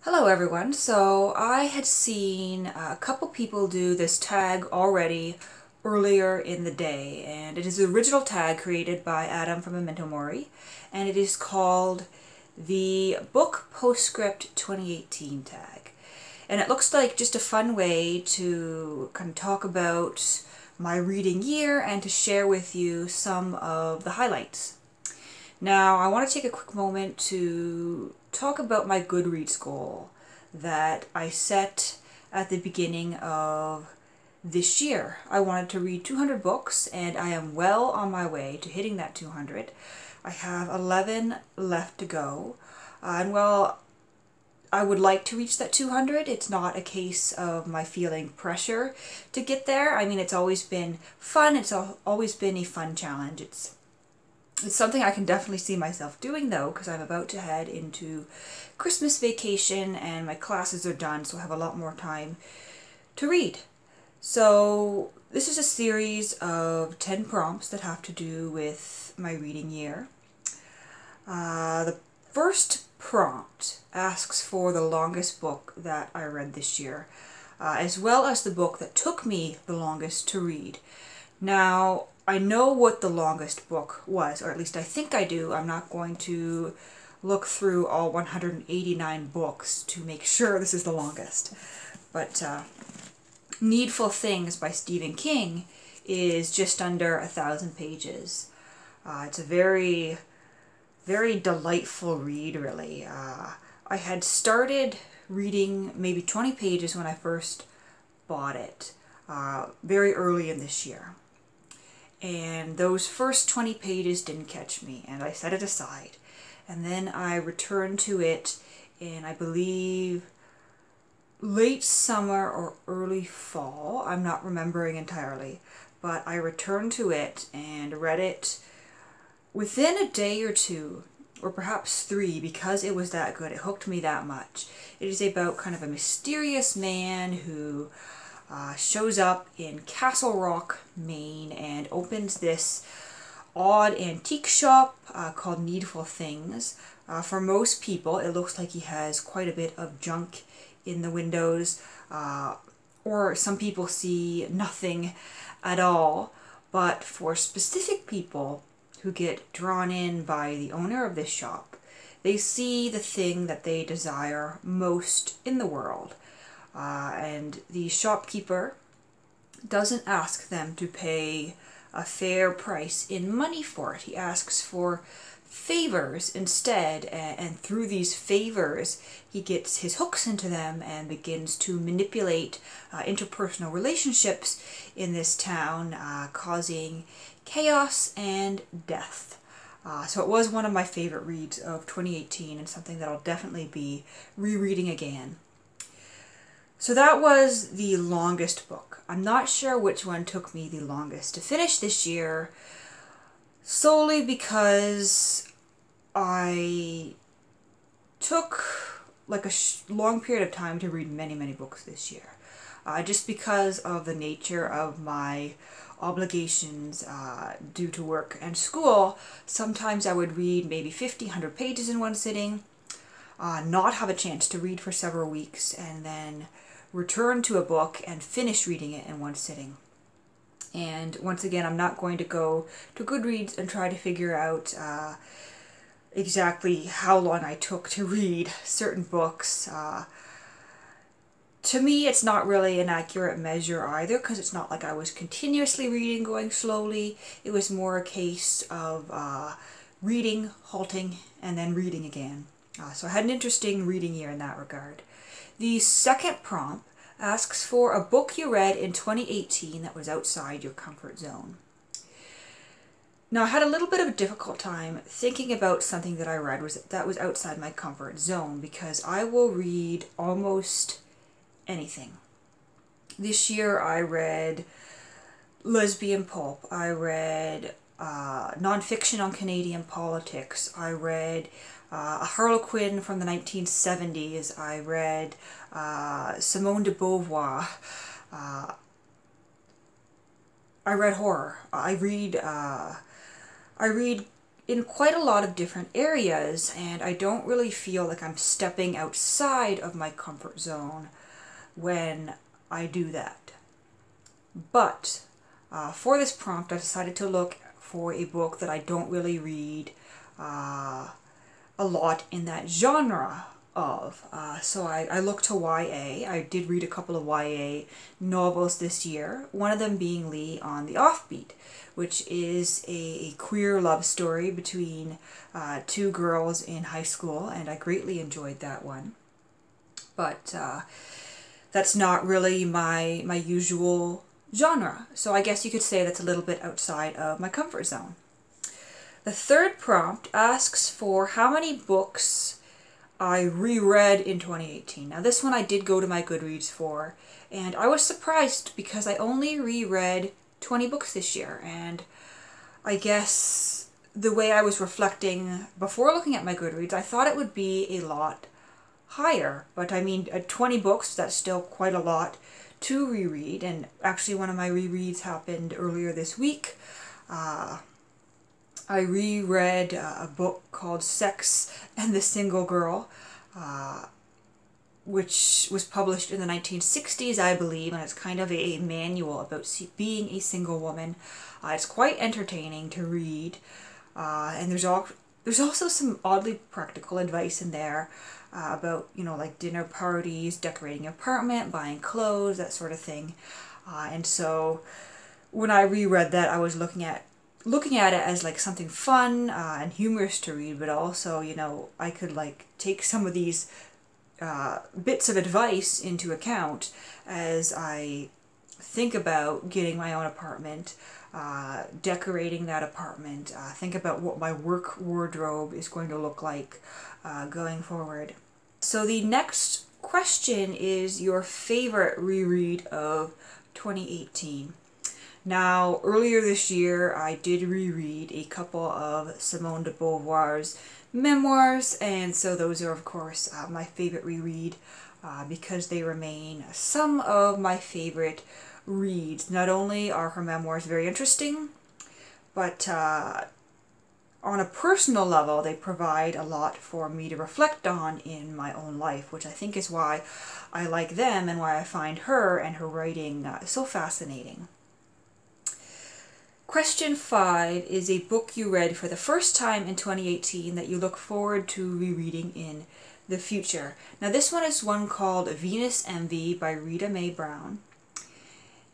Hello everyone. So I had seen a couple people do this tag already earlier in the day, and it is the original tag created by Adam from Memento Mori, and it is called the Book Postscript 2018 tag. And it looks like just a fun way to kind of talk about my reading year and to share with you some of the highlights. Now, I want to take a quick moment to talk about my Goodreads goal that I set at the beginning of this year. I wanted to read 200 books, and I am well on my way to hitting that 200. I have 11 left to go. And while I would like to reach that 200, it's not a case of my feeling pressure to get there. I mean, it's always been fun. It's always been a fun challenge. It's something I can definitely see myself doing though, because I'm about to head into Christmas vacation and my classes are done, so I have a lot more time to read. So this is a series of 10 prompts that have to do with my reading year. The first prompt asks for the longest book that I read this year, as well as the book that took me the longest to read. Now, I know what the longest book was, or at least I think I do. I'm not going to look through all 189 books to make sure this is the longest. But Needful Things by Stephen King is just under 1,000 pages. It's a very, very delightful read, really. I had started reading maybe 20 pages when I first bought it, very early in this year. And those first 20 pages didn't catch me, and I set it aside. And then I returned to it in, I believe, late summer or early fall. I'm not remembering entirely, but I returned to it and read it within a day or two, or perhaps 3, because it was that good. It hooked me that much. It is about kind of a mysterious man who shows up in Castle Rock, Maine, and opens this odd antique shop called Needful Things. For most people, it looks like he has quite a bit of junk in the windows, or some people see nothing at all. But for specific people who get drawn in by the owner of this shop, they see the thing that they desire most in the world. And the shopkeeper doesn't ask them to pay a fair price in money for it. He asks for favors instead, and through these favors he gets his hooks into them and begins to manipulate interpersonal relationships in this town, causing chaos and death. So it was one of my favorite reads of 2018 and something that I'll definitely be rereading again. So that was the longest book. I'm not sure which one took me the longest to finish this year, solely because I took like a long period of time to read many, many books this year. Just because of the nature of my obligations due to work and school, sometimes I would read maybe 50, 100 pages in one sitting, not have a chance to read for several weeks, and then return to a book and finish reading it in one sitting. And once again, I'm not going to go to Goodreads and try to figure out exactly how long I took to read certain books. To me, it's not really an accurate measure either, because it's not like I was continuously reading, going slowly. It was more a case of reading, halting, and then reading again. So I had an interesting reading year in that regard. The second prompt asks for a book you read in 2018 that was outside your comfort zone. Now, I had a little bit of a difficult time thinking about something that I read that was outside my comfort zone, because I will read almost anything. This year I read lesbian pulp. I read nonfiction on Canadian politics. I read a Harlequin from the 1970s. I read Simone de Beauvoir. I read horror. I read in quite a lot of different areas, and I don't really feel like I'm stepping outside of my comfort zone when I do that. But for this prompt, I decided to look for a book that I don't really read a lot in that genre of. So I looked to YA. I did read a couple of YA novels this year, one of them being Lee on the Offbeat, which is a queer love story between two girls in high school, and I greatly enjoyed that one. But that's not really my usual genre, so I guess you could say that's a little bit outside of my comfort zone. The third prompt asks for how many books I reread in 2018. Now this one I did go to my Goodreads for, and I was surprised because I only reread 20 books this year, and I guess the way I was reflecting before looking at my Goodreads, I thought it would be a lot higher, but I mean, at 20 books, that's still quite a lot to reread, and actually one of my rereads happened earlier this week. I reread a book called Sex and the Single Girl, which was published in the 1960s, I believe, and it's kind of a manual about being a single woman. It's quite entertaining to read, and there's also some oddly practical advice in there about, you know, like dinner parties, decorating your apartment, buying clothes, that sort of thing. And so when I reread that, I was looking at it as like something fun and humorous to read, but also, you know, I could like take some of these bits of advice into account as I think about getting my own apartment, decorating that apartment, think about what my work wardrobe is going to look like going forward. So the next question is your favorite reread of 2018. Now, earlier this year, I did reread a couple of Simone de Beauvoir's memoirs, and so those are, of course, my favorite reread because they remain some of my favorite reads. Not only are her memoirs very interesting, but on a personal level, they provide a lot for me to reflect on in my own life, which I think is why I like them and why I find her and her writing so fascinating. Question 5 is a book you read for the first time in 2018 that you look forward to rereading in the future. Now this one is one called Venus Envy by Rita Mae Brown.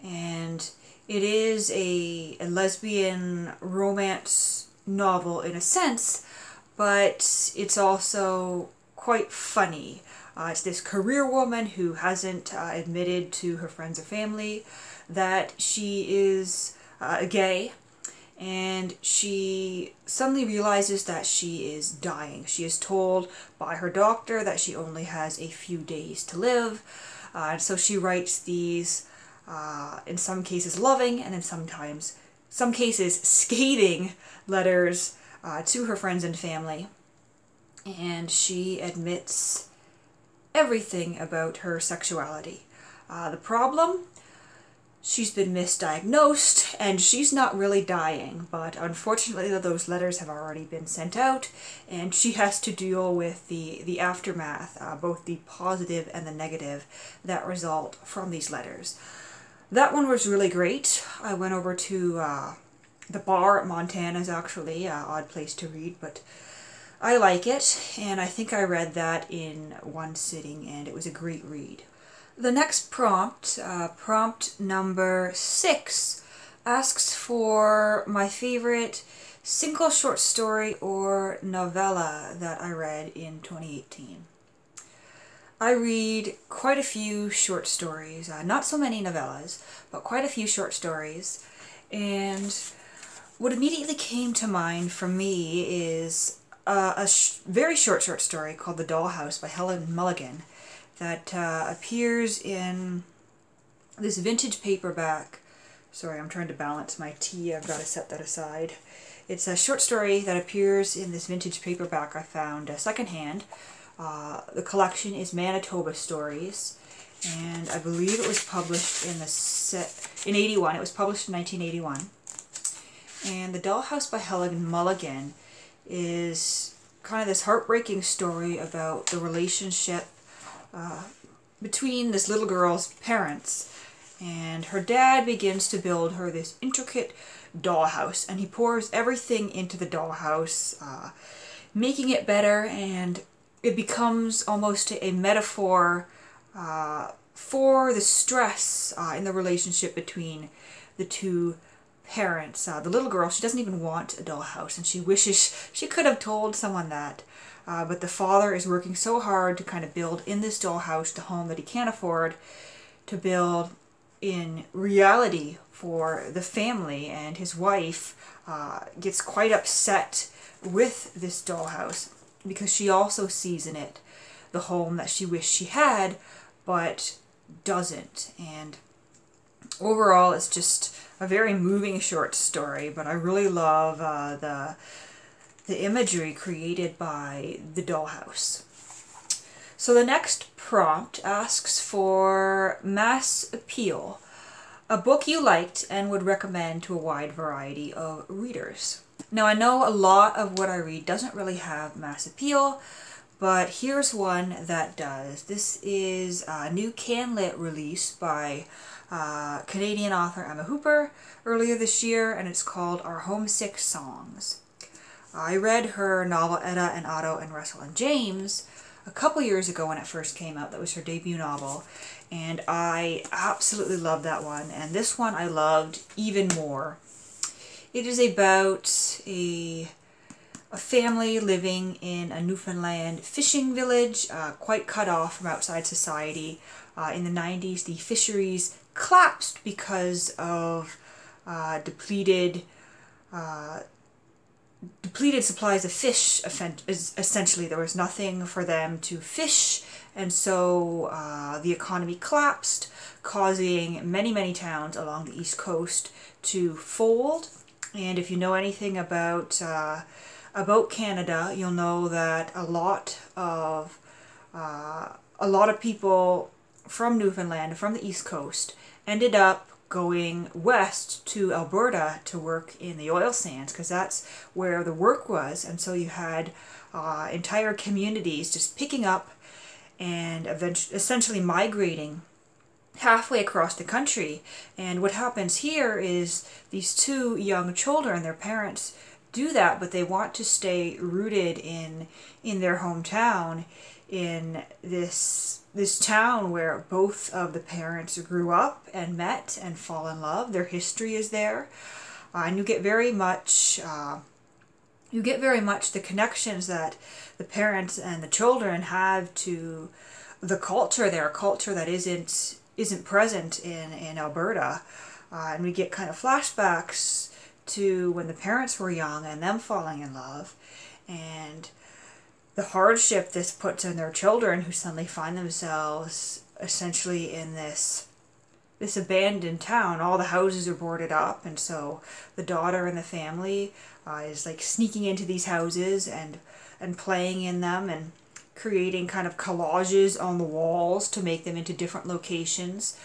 And it is a lesbian romance novel in a sense, but it's also quite funny. It's this career woman who hasn't admitted to her friends or family that she is gay, and she suddenly realizes that she is dying. She is told by her doctor that she only has a few days to live, and so she writes these in some cases loving and in some cases scathing letters to her friends and family, and she admits everything about her sexuality. The problem? She's been misdiagnosed, and she's not really dying, but unfortunately those letters have already been sent out, and she has to deal with the aftermath, both the positive and the negative, that result from these letters. That one was really great. I went over to the bar at Montana's, actually, odd place to read, but I like it, and I think I read that in one sitting, and it was a great read. The next prompt, prompt number 6, asks for my favorite single short story or novella that I read in 2018. I read quite a few short stories, not so many novellas, but quite a few short stories, and what immediately came to mind for me is a very short story called The Dollhouse by Helen Mulligan that appears in this vintage paperback. Sorry, I'm trying to balance my tea. I've got to set that aside. It's a short story that appears in this vintage paperback I found secondhand. The collection is Manitoba Stories, and I believe it was published in 81. It was published in 1981. And The Dollhouse by Helen Mulligan is kind of this heartbreaking story about the relationship between this little girl's parents. And her dad begins to build her this intricate dollhouse, and he pours everything into the dollhouse, making it better, and it becomes almost a metaphor for the stress in the relationship between the two parents. The little girl, she doesn't even want a dollhouse, and she wishes she could have told someone that. But the father is working so hard to kind of build in this dollhouse the home that he can't afford to build in reality for the family, and his wife gets quite upset with this dollhouse because she also sees in it the home that she wished she had but doesn't. And overall it's just a very moving short story, but I really love the imagery created by the dollhouse. So the next prompt asks for mass appeal, a book you liked and would recommend to a wide variety of readers. Now I know a lot of what I read doesn't really have mass appeal, but here's one that does. This is a new CanLit release by Canadian author Emma Hooper earlier this year, and it's called Our Homesick Songs. I read her novel Etta and Otto and Russell and James a couple years ago when it first came out. That was her debut novel, and I absolutely loved that one, and this one I loved even more. It is about a family living in a Newfoundland fishing village, quite cut off from outside society. In the 90s, the fisheries collapsed because of depleted supplies of fish. Essentially, there was nothing for them to fish, and so the economy collapsed, causing many towns along the east coast to fold. And if you know anything about Canada, you'll know that a lot of people from Newfoundland, from the east coast, ended up going west to Alberta to work in the oil sands, because that's where the work was. And so you had entire communities just picking up and essentially migrating halfway across the country. And what happens here is these two young children, their parents do that, but they want to stay rooted in their hometown, in this town where both of the parents grew up and met and fall in love. Their history is there, and you get very much the connections that the parents and the children have to the culture there, a culture that isn't present in Alberta. And we get kind of flashbacks to when the parents were young and them falling in love, and the hardship this puts on their children, who suddenly find themselves essentially in this abandoned town. All the houses are boarded up, and so the daughter and the family is like sneaking into these houses and playing in them and creating kind of collages on the walls to make them into different locations.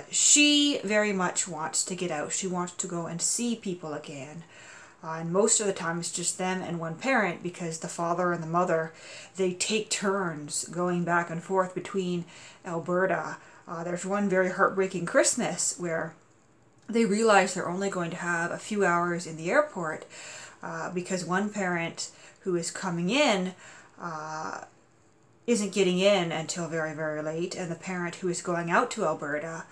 She very much wants to get out. She wants to go and see people again. And most of the time it's just them and one parent, because the father and the mother, they take turns going back and forth between Alberta. There's one very heartbreaking Christmas where they realize they're only going to have a few hours in the airport because one parent who is coming in isn't getting in until very late, and the parent who is going out to Alberta,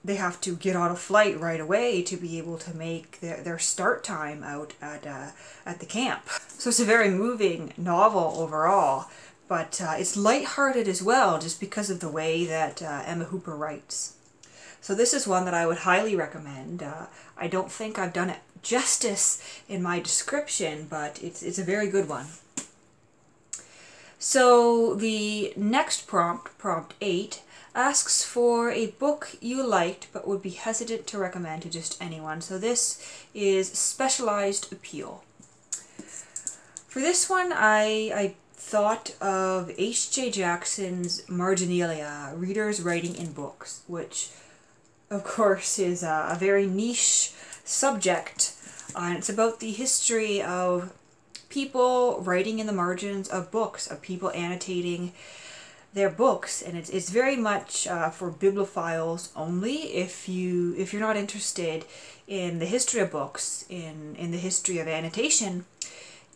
they have to get on a flight right away to be able to make their start time out at the camp. So it's a very moving novel overall, but it's lighthearted as well, just because of the way that Emma Hooper writes. So this is one that I would highly recommend. I don't think I've done it justice in my description, but it's a very good one. So the next prompt, prompt 8, asks for a book you liked but would be hesitant to recommend to just anyone. So this is specialized appeal. For this one, I thought of H.J. Jackson's Marginalia, Readers Writing in Books, which of course is a very niche subject And it's about the history of people writing in the margins of books, of people annotating their books, and it's very much for bibliophiles only. If you're not interested in the history of books, in the history of annotation,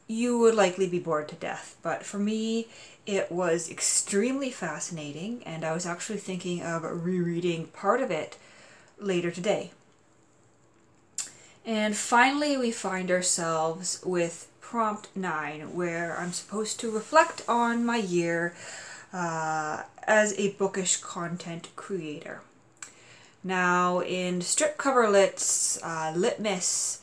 you would likely be bored to death. But for me, it was extremely fascinating, and I was actually thinking of rereading part of it later today. And finally, we find ourselves with prompt 9, where I'm supposed to reflect on my year as a bookish content creator. Now, in Strip Cover Lit's Litmus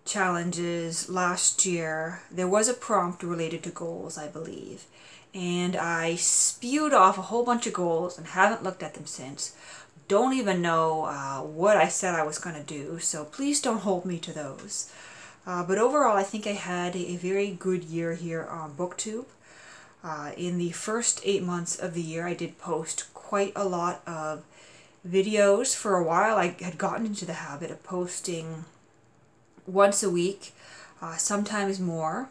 challenges last year, there was a prompt related to goals, I believe. And I spewed off a whole bunch of goals and haven't looked at them since. Don't even know what I said I was going to do, so please don't hold me to those. But overall, I think I had a very good year here on BookTube. In the first 8 months of the year, I did post quite a lot of videos. For a while, I had gotten into the habit of posting once a week, sometimes more.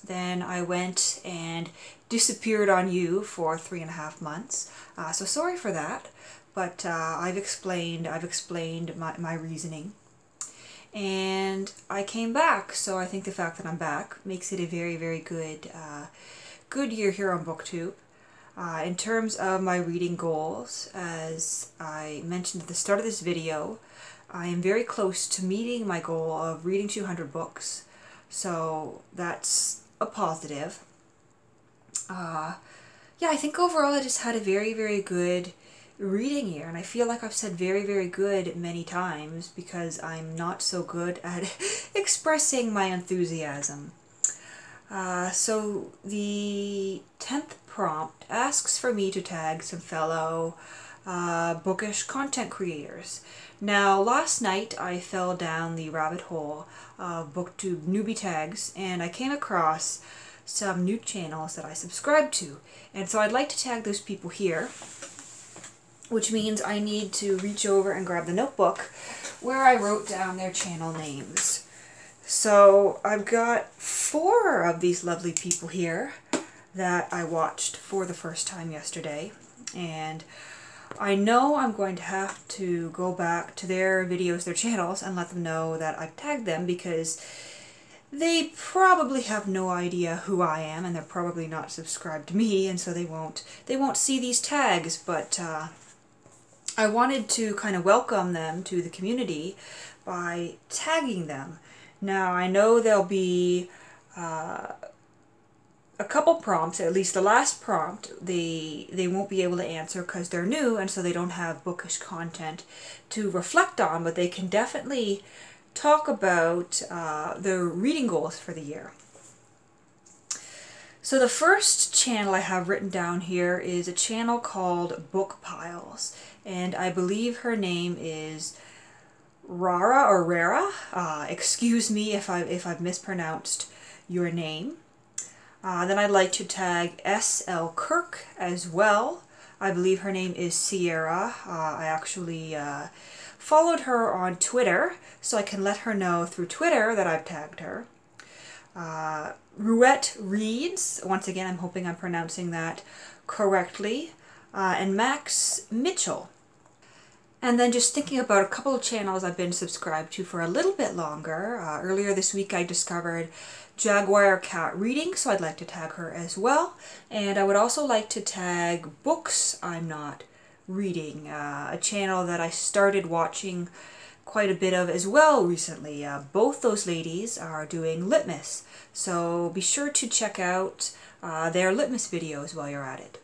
Then I went and disappeared on you for 3.5 months. So sorry for that, but I've explained my reasoning. And I came back, so I think the fact that I'm back makes it a very, very good year here on BookTube. In terms of my reading goals, as I mentioned at the start of this video, I am very close to meeting my goal of reading 200 books, so that's a positive. Yeah, I think overall I just had a very, very good reading year, and I feel like I've said very, very good many times because I'm not so good at expressing my enthusiasm. So the 10th prompt asks for me to tag some fellow bookish content creators. Now, last night I fell down the rabbit hole of BookTube newbie tags, and I came across some new channels that I subscribe to. And so I'd like to tag those people here, which means I need to reach over and grab the notebook where I wrote down their channel names. So I've got 4 of these lovely people here that I watched for the first time yesterday, and I know I'm going to have to go back to their videos, their channels, and let them know that I've tagged them, because they probably have no idea who I am, and they're probably not subscribed to me, and so they won't see these tags. But I wanted to kind of welcome them to the community by tagging them. Now, I know there'll be a couple prompts, at least the last prompt, they won't be able to answer because they're new, and so they don't have bookish content to reflect on, but they can definitely talk about their reading goals for the year. So the first channel I have written down here is a channel called Book Piles, and I believe her name is Rara or Rara. Excuse me if I've mispronounced your name. Then I'd like to tag S.L. Kirk as well. I believe her name is Sierra. I actually followed her on Twitter, so I can let her know through Twitter that I've tagged her. Ruette Reads, once again I'm hoping I'm pronouncing that correctly, and Max Mitchell. And then just thinking about a couple of channels I've been subscribed to for a little bit longer. Earlier this week I discovered Jaguar Cat Reading, so I'd like to tag her as well. And I would also like to tag Books I'm Not Reading, a channel that I started watching quite a bit of as well recently. Both those ladies are doing Litmus, so be sure to check out their Litmus videos while you're at it.